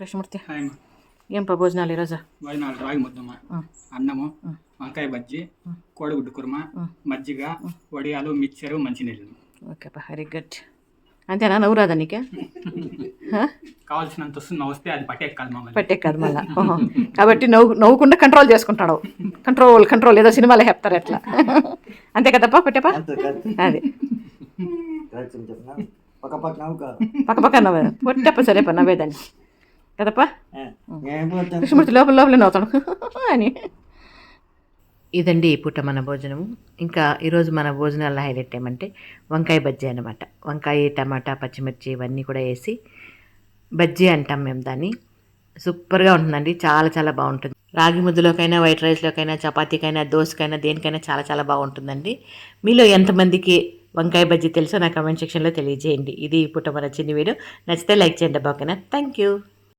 కృష్ణమూర్తి ఏం భోజనాలు ఈరోజు? భోజనాలు రాగి ముద్దమ్మ, అన్నము, వంకాయ బజ్జి, కోడిగుడ్డు కుర్మ, మజ్జిగ, వడియాలు, మిక్చరు, మంచినీళ్ళు. Okay very good. అంతేనా? నవ్వు రాదా నీకే? కావాల్సినంత వస్తుంది, వస్తే అది పట్టేకాదు మళ్ళీ. కాబట్టి నవ్వుకుండా కంట్రోల్ చేసుకుంటాడు. కంట్రోల్ ఏదో సినిమాలో చెప్తారు ఎట్లా. అంతే కదప్పా పట్టేపా? అది పక్క నవ్వే పొట్టప్ప సరేపా నవ్వేదాన్ని కదప్పా. కృష్ణమూర్తి లోపల నవ్వుతాడు అని. ఇదండి ఈ పూట మన భోజనము. ఇంకా ఈరోజు మన భోజనాల్లో హైలైట్ ఏమంటే వంకాయ బజ్జీ అనమాట. వంకాయ, టమాటా, పచ్చిమిర్చి ఇవన్నీ కూడా వేసి బజ్జీ అంటాం మేము దాన్ని. సూపర్గా ఉంటుందండి, చాలా చాలా బాగుంటుంది. రాగి ముద్దలోకైనా, వైట్ రైస్లోకైనా, చపాతీకైనా, దోశకైనా, దేనికైనా చాలా చాలా బాగుంటుందండి. మీలో ఎంతమందికి వంకాయ బజ్జీ తెలుసో నా కమెంట్ సెక్షన్లో తెలియజేయండి. ఇది ఈ పూట మన చిన్న వీడియో. నచ్చితే లైక్ చేయండి. ఓకేనా? Thank you.